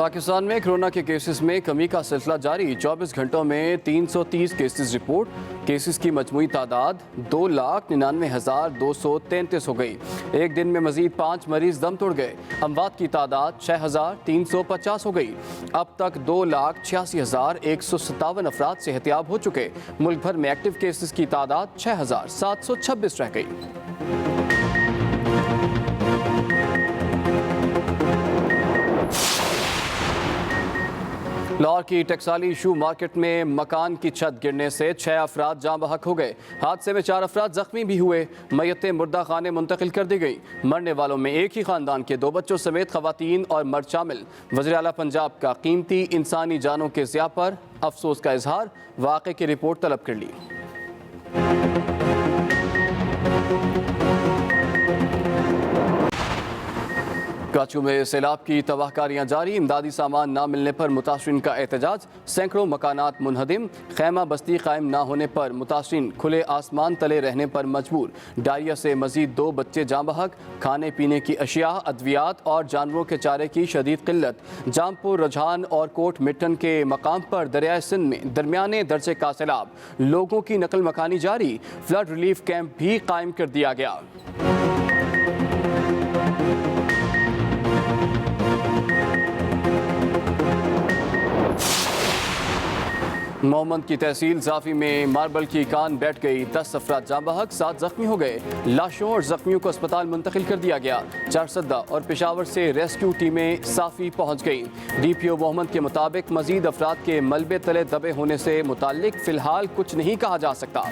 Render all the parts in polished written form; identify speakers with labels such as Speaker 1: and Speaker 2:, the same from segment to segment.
Speaker 1: पाकिस्तान में कोरोना के केसेस में कमी का सिलसिला जारी। 24 घंटों में 330 केसेस रिपोर्ट। केसेस की मजमूई तादाद 2,99,233 हो गई। एक दिन में मजीद 5 मरीज दम तोड़ गए। अमवात की तादाद 6,350 हो गई। अब तक 2,86,157 अफराद सेहतियाब हो चुके। मुल्क भर में एक्टिव केसेस की तादाद 6,726 रह गई। लाहौर की टकसाली शू मार्केट में मकान की छत गिरने से 6 अफराद जाँ बहक हो गए। हादसे में 4 अफराद जख्मी भी हुए। मैयतें मुर्दा खाने मुंतकिल कर दी गई। मरने वालों में एक ही खानदान के 2 बच्चों समेत खवातीन और मर्द शामिल। वज़ीर आला पंजाब का कीमती इंसानी जानों के ज़िया पर अफसोस का इजहार। वाक़े की रिपोर्ट तलब कर ली। कराची में सैलाब की तबाहकारियां जारी। इमदादी सामान न मिलने पर मुतासरीन का एहतजाज। सैकड़ों मकानात मुनहदिम। खैमा बस्ती कायम न होने पर मुतासरीन खुले आसमान तले रहने पर मजबूर। डायरिया से मजीद 2 बच्चे जाँ बहक। खाने पीने की अशिया, अद्वियात और जानवरों के चारे की शदीद किल्लत। जामपुर, रजहान और कोट मिट्टन के मकाम पर दरियाए सिंध में दरमियाने दर्जे का सैलाब। लोगों की नकल मकानी जारी। फ्लड रिलीफ कैंप भी कायम कर दिया गया। मोहम्मद की तहसील जाफी में मार्बल की कान बैठ गई। 10 अफराद जाँ बहक, 7 जख्मी हो गए। लाशों और जख्मियों को अस्पताल मुंतकिल कर दिया गया। चारसदा और पेशावर से रेस्क्यू टीमें साफी पहुंच गईं। DPO मोहम्मद के मुताबिक मजीद अफराद के मलबे तले दबे होने से मुताल्लिक फिलहाल कुछ नहीं कहा जा सकता।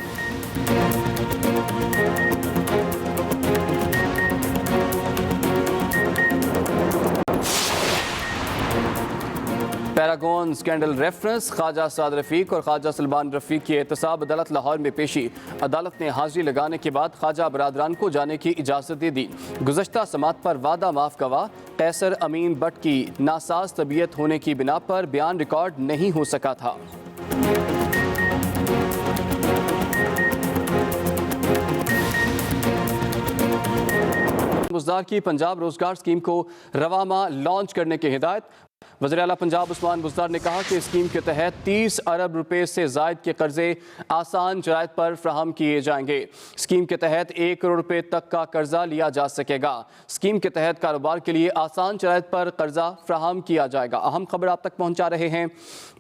Speaker 1: Paragon scandal reference. Khawaja Saad Rafiq और ख्वाजा सलमान रफीक की एहतसाब अदालत लाहौर में पेशी। अदालत ने हाजिरी लगाने के बाद ख्वाजा बरादरान को जाने की इजाज़त दे दी। गुज़श्ता समात पर वादा माफ गवाह। कैसर अमीन बट की नासाज तबीयत होने की बिना पर बयान रिकॉर्ड नहीं हो सका था। बुज़दार की पंजाब रोजगार स्कीम को रवा माह लॉन्च करने की हिदायत। वज़ीर आला पंजाब उस्मान बुज़दार ने कहा कि स्कीम के तहत 30 अरब रुपए से ज़ायद के कर्जे आसान शराइत पर फ्राहम किए जाएंगे। स्कीम के तहत 1 करोड़ रुपए तक का कर्जा लिया जा सकेगा। स्कीम के तहत कारोबार के लिए आसान शराइत पर कर्जा फ्राहम किया जाएगा। अहम खबर आप तक पहुँचा रहे हैं।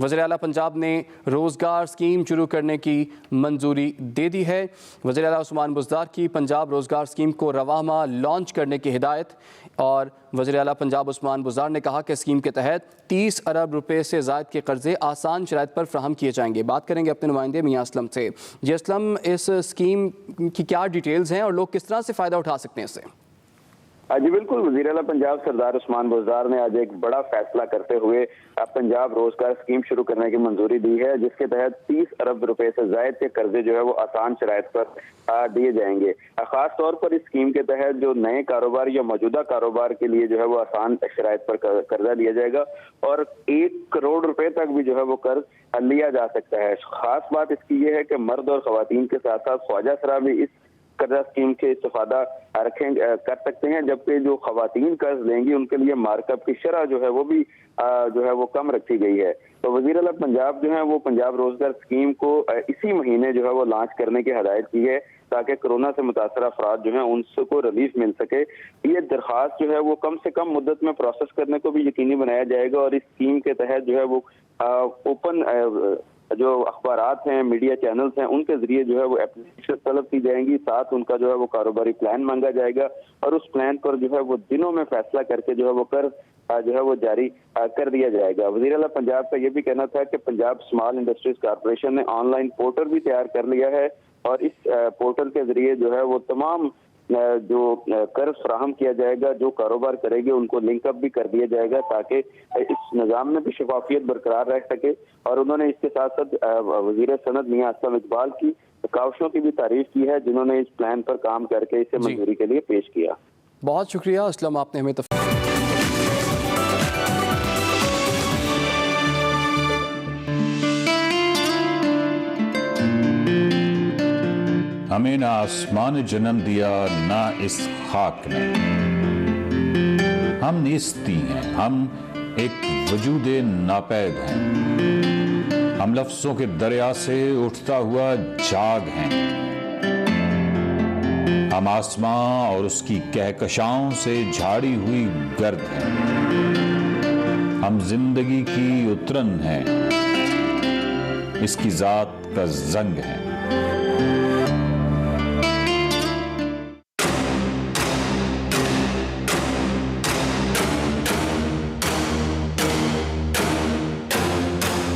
Speaker 1: वज़ीर आला पंजाब ने रोज़गार स्कीम शुरू करने की मंजूरी दे दी है। वज़ीर आला उस्मान बुज़दार की पंजाब रोज़गार स्कीम को रवा माह लॉन्च करने की हिदायत। और वज़ीर आला पंजाब उस्मान बुज़दार ने कहा कि स्कीम के तहत 30 अरब रुपए से ज़ायद के कर्जे आसान शराइत पर फ्राहम किए जाएंगे। बात करेंगे अपने नुमाइंदे मियां असलम से। जी असलम, इस स्कीम की क्या डिटेल्स हैं और लोग किस तरह से फ़ायदा उठा सकते हैं इससे?
Speaker 2: जी बिल्कुल, वज़ीर आला पंजाब सरदार उस्मान बुज़दार ने आज एक बड़ा फैसला करते हुए पंजाब रोजगार स्कीम शुरू करने की मंजूरी दी है, जिसके तहत 30 अरब रुपए से जायद के कर्जे जो है वो आसान शराइत पर दिए जाएंगे। खास तौर पर इस स्कीम के तहत जो नए कारोबार या मौजूदा कारोबार के लिए जो है वो आसान शराइत पर कर्जा लिया जाएगा और 1 करोड़ रुपए तक भी जो है वो कर्ज लिया जा सकता है। खास बात इसकी ये है कि मर्द और खवातीन के साथ साथ ख्वाजा सरा भी इस कर्जा स्कीम के इस्तेफादा कर सकते हैं, जबकि जो खवातीन कर्ज लेंगी उनके लिए मार्कअप की शरह जो है वो भी जो है वो कम रखी गई है। तो वज़ीर आला पंजाब जो है वो पंजाब रोजगार स्कीम को इसी महीने जो है वो लॉन्च करने की हदायत की है, ताकि कोरोना से मुतासर अफराद जो है उनको रिलीफ मिल सके। ये दरख्वास्त जो है वो कम से कम मुद्दत में प्रोसेस करने को भी यकीनी बनाया जाएगा और इस स्कीम के तहत जो है वो ओपन जो अखबारात हैं, मीडिया चैनल्स हैं, उनके जरिए जो है वो एप्लीकेशन तलब की जाएंगी। साथ उनका जो है वो कारोबारी प्लान मांगा जाएगा और उस प्लान पर जो है वो दिनों में फैसला करके जो है वो कर्ज जो है वो जारी कर दिया जाएगा। वज़ीर आला पंजाब का ये भी कहना था कि पंजाब स्मॉल इंडस्ट्रीज कॉर्पोरेशन ने ऑनलाइन पोर्टल भी तैयार कर लिया है और इस पोर्टल के जरिए जो है वो तमाम जो कर्ज फ्राहम किया जाएगा, जो कारोबार करेंगे उनको लिंकअप भी कर दिया जाएगा, ताकि इस निज़ाम में भी शफाफियत बरकरार रह सके। और उन्होंने इसके साथ साथ वज़ीर सनद मियां असलम इकबाल की काविशों की भी तारीफ की है, जिन्होंने इस प्लान पर काम करके इसे मंजूरी के लिए पेश किया।
Speaker 1: बहुत शुक्रिया असलम, आपने हमें
Speaker 3: हमें ना आसमान जन्म दिया ना इस खाक ने, हम निस्ती हैं, हम एक वजूदे नापैद हैं। हम लफ्जों के दरिया से उठता हुआ जाग हैं। हम आसमां और उसकी कहकशाओं से झाड़ी हुई गर्द हैं। हम जिंदगी की उतरन हैं, इसकी जात का जंग है।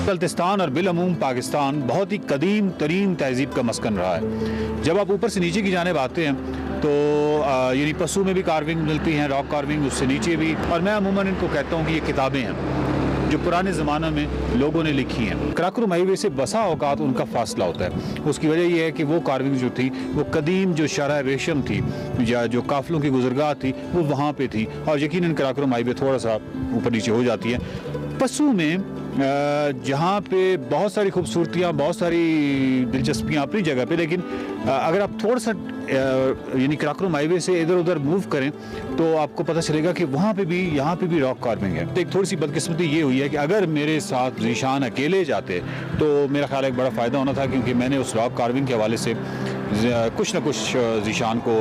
Speaker 4: बल्तिस्तान और बिलअमूम पाकिस्तान बहुत ही कदीम तरीन तहजीब का मस्कन रहा है। जब आप ऊपर से नीचे की जानिब आते हैं तो यानी पशु में भी कार्विंग मिलती हैं, रॉक कार्विंग उससे नीचे भी। और मैं अमूमन इनको कहता हूँ कि ये किताबें हैं जो पुराने ज़माने में लोगों ने लिखी हैं। कराकुरम हाईवे से बसा औकात उनका फासला होता है। उसकी वजह यह है कि वो कार्विंग जो थी वो कदीम जो शरह रेशम थी या जो काफलों की गुजरगाह थी वो वहाँ पे थी। और यकीनन कराकुरम हाईवे थोड़ा सा ऊपर नीचे हो जाती है। पशु में जहाँ पे बहुत सारी खूबसूरतियाँ, बहुत सारी दिलचस्पियाँ अपनी जगह पे, लेकिन अगर आप थोड़ा सा यानी कराकुरम हाईवे से इधर उधर मूव करें तो आपको पता चलेगा कि वहाँ पे भी, यहाँ पे भी रॉक कार्विंग है। तो एक थोड़ी सी बदकिस्मती ये हुई है कि अगर मेरे साथ ज़ीशान अकेले जाते तो मेरा ख्याल एक बड़ा फ़ायदा होना था, क्योंकि मैंने उस रॉक कार्विंग के हवाले से कुछ ना कुछ ज़ीशान को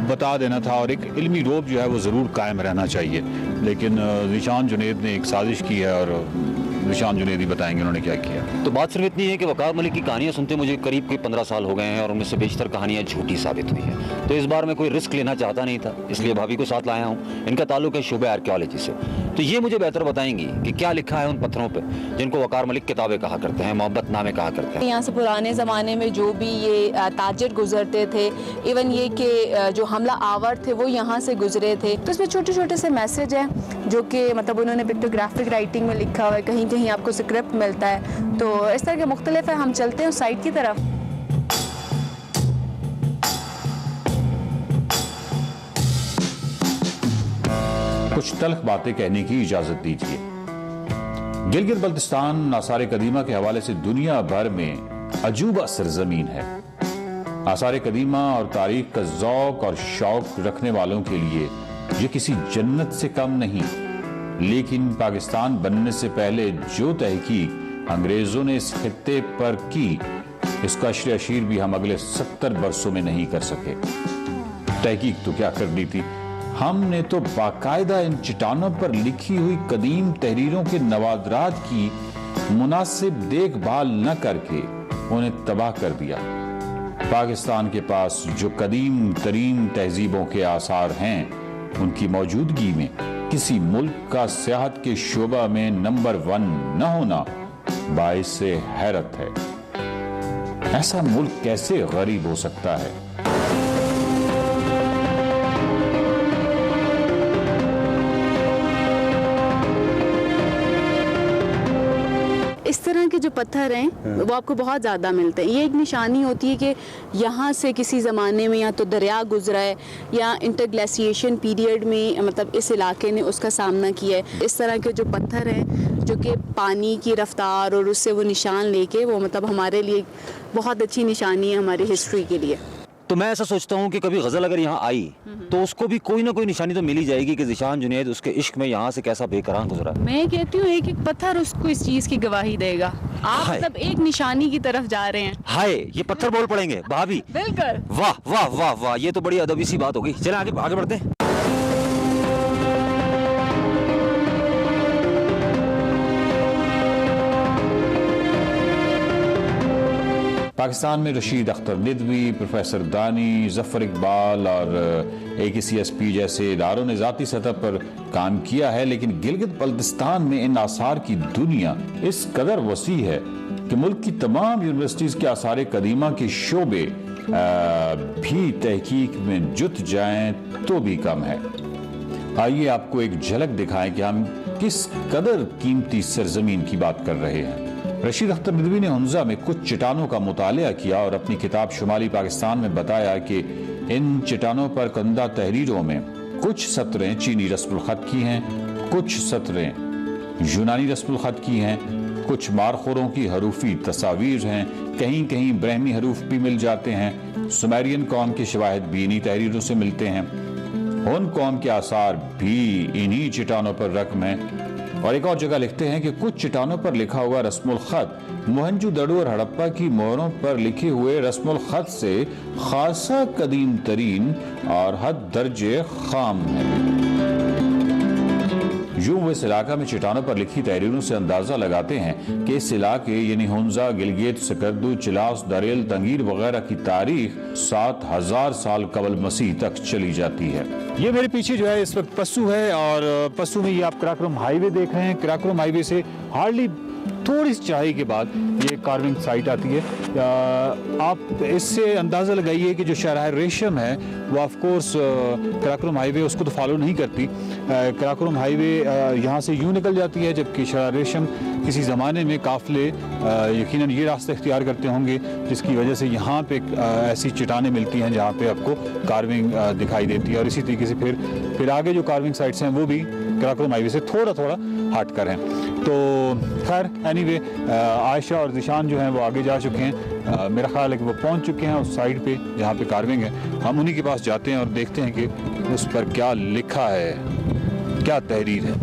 Speaker 4: बता देना था और एक इल्मी रोब जो है वो ज़रूर कायम रहना चाहिए। लेकिन ज़ीशान जुनैद ने एक साजिश की है और ज़ीशान जुनैद ही बताएंगे उन्होंने क्या किया।
Speaker 5: तो बात सिर्फ इतनी है कि वकार मलिक की कहानियाँ सुनते मुझे करीब 15 साल हो गए हैं और उनमें से बेशतर कहानियाँ झूठी साबित हुई हैं। तो इस बार मैं कोई रिस्क लेना चाहता नहीं था, इसलिए भाभी को साथ लाया हूँ। इनका ताल्लुक है शोबे आर्कियोलॉजी से, तो ये मुझे बेहतर बताएंगी कि क्या लिखा है उन पत्थरों पे जिनको वकार मलिक किताबें कहा करते हैं, मोहब्बत नामे कहा करते हैं।
Speaker 6: यहाँ से पुराने ज़माने में जो भी ये ताजिर गुजरते थे, इवन ये कि जो हमला आवर थे वो यहाँ से गुजरे थे। तो इसमें छोटे छोटे से मैसेज हैं जो कि मतलब उन्होंने पिक्टोग्राफिक राइटिंग में लिखा हुआ है, कहीं कहीं आपको स्क्रिप्ट मिलता है। तो इस तरह के मुख्तलिफ है। हम चलते हैं उस साइड की तरफ।
Speaker 3: कुछ तल्ख बातें कहने की इजाजत दीजिए। गिलगित बल्तिस्तान आसार कदीमा के हवाले से दुनिया भर में अजूबा सरजमीन है। आसार कदीमा और तारीख का ज़ौक़ और शौक़ रखने वालों के लिए ये किसी जन्नत से कम नहीं। लेकिन पाकिस्तान बनने से पहले जो तहकीक अंग्रेजों ने इस खित्ते पर की, इसका अशर अशीर भी हम अगले 70 बरसों में नहीं कर सके। तहकीक तो क्या कर ली थी, हमने तो बाकायदा इन चट्टानों पर लिखी हुई कदीम तहरीरों के नवादरात की मुनासिब देखभाल न करके उन्हें तबाह कर दिया। पाकिस्तान के पास जो कदीम तरीन तहजीबों के आसार हैं, उनकी मौजूदगी में किसी मुल्क का सियाहत के शोबा में नंबर 1 न होना बाइस से हैरत है। ऐसा मुल्क कैसे गरीब हो सकता है?
Speaker 6: इस तरह के जो पत्थर हैं वो आपको बहुत ज़्यादा मिलते हैं। ये एक निशानी होती है कि यहाँ से किसी ज़माने में या तो दरिया गुजरा है या इंटरग्लेशिएशन पीरियड में मतलब इस इलाके ने उसका सामना किया है। इस तरह के जो पत्थर हैं जो कि पानी की रफ्तार और उससे वो निशान लेके वो मतलब हमारे लिए बहुत अच्छी निशानी है हमारी हिस्ट्री के लिए।
Speaker 5: तो मैं ऐसा सोचता हूँ कि कभी गज़ल अगर यहाँ आई तो उसको भी कोई ना कोई निशानी तो मिल ही जाएगी कि ज़ीशान जुनैद उसके इश्क में यहाँ से कैसा बेकरार गुजरा।
Speaker 6: मैं कहती हूँ एक एक पत्थर उसको इस चीज़ की गवाही देगा। आप मतलब एक निशानी की तरफ जा रहे हैं।
Speaker 5: हाय, ये पत्थर बोल पड़ेंगे भाभी।
Speaker 6: बिल्कुल।
Speaker 5: वाह वाह वाह वाह, ये तो बड़ी अदबी सी बात होगी। चले आगे आगे बढ़ते हैं।
Speaker 3: पाकिस्तान में रशीद अख्तर निदवी, प्रोफेसर दानी, जफर इकबाल और AKCSP जैसे इदारों ने ज़ाती सतह पर काम किया है, लेकिन गिलगित बल्तिस्तान में इन आसार की दुनिया इस कदर वसी है कि मुल्क की तमाम यूनिवर्सिटीज़ के आसार कदीमा के शोबे भी तहकीक में जुट जाएं तो भी कम है। आइए आपको एक झलक दिखाएं कि हम किस कदर कीमती सरजमीन की बात कर रहे हैं। रशीद अख्तर निदवी ने हुंजा में कुछ चट्टानों का मुतालिया किया और अपनी किताब शुमाली पाकिस्तान में बताया कि इन चट्टानों पर कंदा तहरीरों में कुछ सतरें चीनी रस्मुल खत की हैं, कुछ सतरें यूनानी रस्मुल खत की हैं, कुछ मारखोरों की हरूफी तस्वीर हैं, कहीं कहीं ब्रहमी हरूफ भी मिल जाते हैं। सुमेरियन कौम के शवाहिद भी इन्हीं तहरीरों से मिलते हैं। उन कौम के आसार भी इन्हीं चट्टानों पर रकम हैं और एक और जगह लिखते हैं कि कुछ चट्टानों पर लिखा हुआ रस्मुल खत मोहनजोदड़ो और हड़प्पा की मोहरों पर लिखे हुए रस्मुल खत से खासा कदीम तरीन और हद दर्जे खाम है। यूं वो इस इलाका में चट्टानों पर लिखी तहरीरों से अंदाजा लगाते हैं कि इस इलाके यानी हुंजा, गिलगित, सकर्दू, चिलास, दरेल, तंगीर वगैरह की तारीख 7000 साल कबल मसीह तक चली जाती है।
Speaker 4: ये मेरे पीछे जो है इस वक्त पस्सू है और पस्सू में ये आप कराकोरम हाईवे देख रहे हैं। कराकोरम हाईवे से हार्डली थोड़ी सी चढ़ाई के बाद ये कार्विंग साइट आती है। आप इससे अंदाज़ा लगाइए कि जो शाहराह रेशम है वो ऑफ कोर्स कराकोरम हाईवे उसको तो फॉलो नहीं करती। कराकोरम हाईवे यहाँ से यूँ निकल जाती है, जबकि शाहराह रेशम किसी ज़माने में काफ़िले यकीनन ये रास्ता इख्तियार करते होंगे, जिसकी वजह से यहाँ पे ऐसी चट्टानें मिलती हैं जहाँ पे आपको कार्विंग दिखाई देती है। और इसी तरीके से फिर आगे जो कार्विंग साइट्स हैं वो भी कराकोरम हाईवे से थोड़ा थोड़ा हट कर हैं। तो खैर एनीवे आयशा और ज़िशान जो हैं वो आगे जा चुके हैं। मेरा ख्याल है कि वो पहुंच चुके हैं उस साइड पे जहाँ पे कार्विंग है। हम उन्हीं के पास जाते हैं और देखते हैं कि उस पर क्या लिखा है, क्या तहरीर है।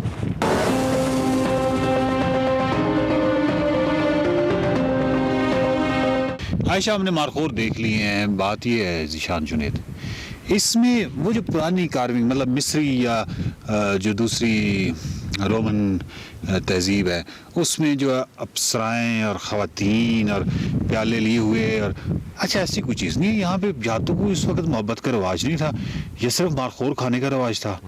Speaker 4: आयशा हमने मारखोर देख लिए हैं। बात ये है ज़िशान जुनैद, इसमें वो जो पुरानी कार्विंग मतलब मिस्री या जो दूसरी रोमन तहजीब है उसमें जो अप्सराएं और ख़वातीन और प्याले लिए हुए और अच्छा ऐसी कोई चीज़ नहीं है यहाँ पे। या तो कोई उस वक्त मोहब्बत का रवाज नहीं था, ये सिर्फ मारखोर खाने का रवाज था,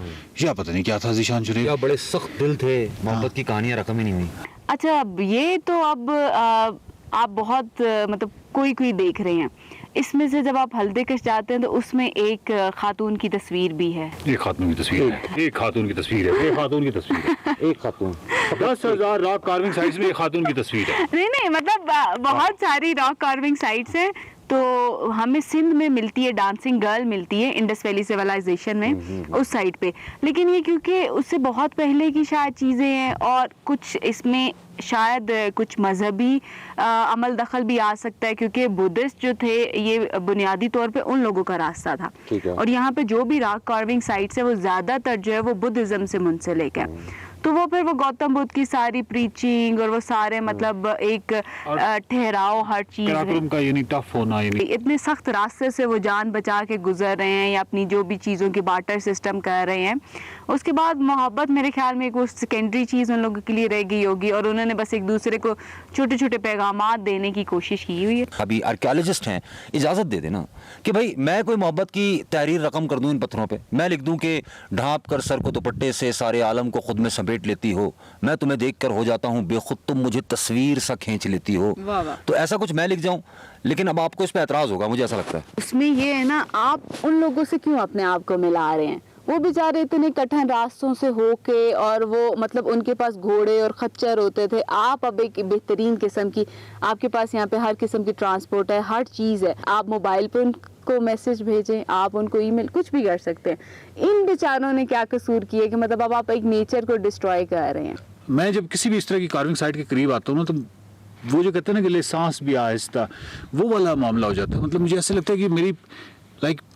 Speaker 4: या पता नहीं क्या था। ज़िशान जुनैद
Speaker 5: या बड़े सख्त दिल थे, मोहब्बत की कहानियाँ रकम ही नहीं हुई।
Speaker 6: अच्छा, अब ये तो आप बहुत मतलब कोई देख रहे हैं। इसमें से जब आप हल्दीकश जाते हैं तो उसमें एक खातून की तस्वीर भी है।
Speaker 4: एक खातून की तस्वीर है, एक खातून की तस्वीर है, एक खातून की तस्वीर है, एक खातून 10,000 रॉक कार्विंग साइट्स में एक खातून की तस्वीर है।
Speaker 6: नहीं मतलब बहुत सारी रॉक कार्विंग साइट्स हैं। तो हमें सिंध में मिलती है, डांसिंग गर्ल मिलती है इंडस वैली सिविलाइजेशन में उस साइड पे, लेकिन ये क्योंकि उससे बहुत पहले की शायद चीज़ें हैं और कुछ इसमें शायद कुछ मजहबी अमल दखल भी आ सकता है, क्योंकि बुद्धिस्ट जो थे ये बुनियादी तौर पे उन लोगों का रास्ता था। और यहाँ पे जो भी रॉक कार्विंग साइट्स है वो ज़्यादातर जो है वो बुद्धिज़्म से मुंसलिक है। तो वो फिर वो गौतम बुद्ध की सारी प्रीचिंग और वो सारे मतलब एक ठहराव हर चीज़
Speaker 4: कराकोरम का यानी टफ होना, यानी
Speaker 6: इतने सख्त रास्ते से वो जान बचा के गुजर रहे हैं या अपनी जो भी चीज़ों की बार्टर सिस्टम कर रहे हैं। उसके बाद मोहब्बत मेरे ख्याल में एक वो सेकेंडरी चीज़ उन लोगों के लिए रह गई होगी और उन्होंने बस एक दूसरे को छोटे छोटे पैगामात देने की कोशिश की हुई है।
Speaker 5: अभी आर्कियोलॉजिस्ट हैं, इजाज़त दे देना कि भाई मैं कोई मोहब्बत की तहरीर रकम कर दूं इन पत्थरों पे, मैं लिख दूं कि ढांप कर सर को दुपट्टे से सारे आलम को खुद में समेट लेती हो, मैं तुम्हें देखकर हो जाता हूं बेखुद, तुम मुझे तस्वीर सा खींच लेती हो। तो ऐसा कुछ मैं लिख जाऊं, लेकिन अब आपको इस पे एतराज़ होगा, मुझे ऐसा लगता है।
Speaker 6: उसमें ये है ना, आप उन लोगों से क्यों अपने आप को मिला रहे हैं? वो बेचारे इतने कठिन रास्तों से होके और वो मतलब उनके पास घोड़े और खच्चर होते थे। आप अब एक बेहतरीन किस्म की, आपके पास यहाँ पे हर किस्म की ट्रांसपोर्ट है, हर चीज़ है। आप मोबाइल पे उनको मैसेज भेजें, आप उनको ईमेल कुछ भी कर सकते हैं। इन बेचारों ने क्या कसूर किया कि मतलब अब आप एक नेचर को डिस्ट्रॉय कर रहे हैं।
Speaker 4: मैं जब किसी भी इस तरह की कार्विंग साइट के करीब आता हूँ ना, तो वो जो कहते हैं ना कि ले सांस भी आहिस्ता, वो वाला मामला हो जाता है। मतलब मुझे ऐसा लगता है कि मेरे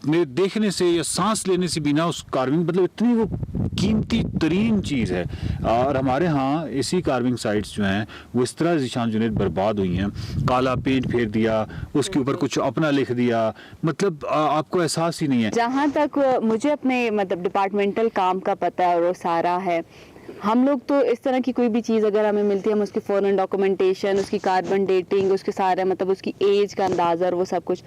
Speaker 4: देखने से या सांस लेने से भी ना उस कार्विंग मतलब इतनी वो कीमती तरीन चीज़ है। और हमारे यहाँ इसी कार्विंग साइट्स जो हैं वो इस तरह ज़िशान जुनैद बर्बाद हुई हैं। काला पेंट फेर दिया, उसके ऊपर कुछ अपना लिख दिया, मतलब आपको एहसास ही नहीं है।
Speaker 6: जहाँ तक मुझे अपने मतलब डिपार्टमेंटल काम का पता है और वो सारा है, हम लोग तो इस तरह की कोई भी चीज़ अगर हमें मिलती है हम उसकी फ़ौरन डॉक्यूमेंटेशन, उसकी कार्बन डेटिंग, उसके सारे मतलब उसकी एज का अंदाज़ा और वो सब कुछ,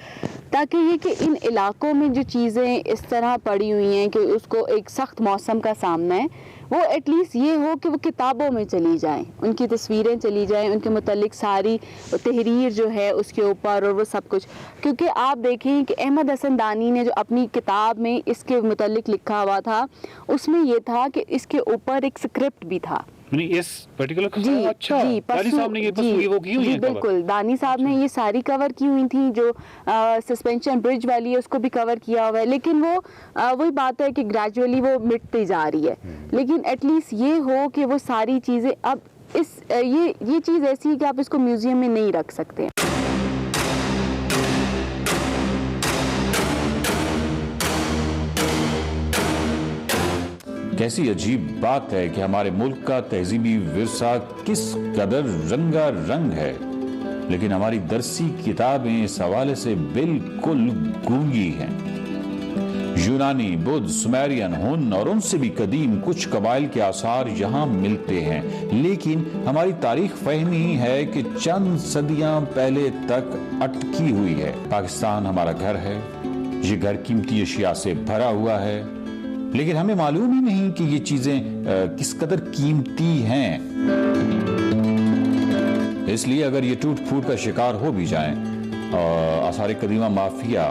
Speaker 6: ताकि ये कि इन इलाकों में जो चीज़ें इस तरह पड़ी हुई हैं कि उसको एक सख्त मौसम का सामना है, वो एटलीस्ट ये हो कि वो किताबों में चली जाएं, उनकी तस्वीरें चली जाएं, उनके मुतालिक सारी तहरीर जो है उसके ऊपर और वो सब कुछ। क्योंकि आप देखें कि अहमद हसन दानी ने जो अपनी किताब में इसके मुतालिक लिखा हुआ था, उसमें ये था कि इसके ऊपर एक स्क्रिप्ट भी था।
Speaker 4: इस पर्टिकुलर
Speaker 6: जी,
Speaker 4: अच्छा,
Speaker 6: जी,
Speaker 4: दानी साहब ने ये वो की हुई है।
Speaker 6: बिल्कुल, दानी साहब ने ये सारी कवर की हुई थी। जो सस्पेंशन ब्रिज वाली है उसको भी कवर किया हुआ है, लेकिन वो वही बात है कि ग्रेजुअली वो मिटती जा रही है। लेकिन एटलीस्ट ये हो कि वो सारी चीज़ें अब ये चीज़ ऐसी है कि आप इसको म्यूजियम में नहीं रख सकते।
Speaker 3: कैसी अजीब बात है कि हमारे मुल्क का तहजीबी विरसा किस कदर रंगा रंग है, लेकिन हमारी दरसी किताबें इस हवाले से बिल्कुल गूंगी हैं। यूनानी, बुद्ध, सुमेरियन, हुन और उनसे भी कदीम कुछ कबाइल के आसार यहाँ मिलते हैं, लेकिन हमारी तारीख फहमी है कि चंद सदियां पहले तक अटकी हुई है। पाकिस्तान हमारा घर है, ये घर कीमती अशिया से भरा हुआ है, लेकिन हमें मालूम ही नहीं कि ये चीजें किस कदर कीमती हैं। इसलिए अगर ये टूट फूट का शिकार हो भी जाएं और आसार कदीमा माफिया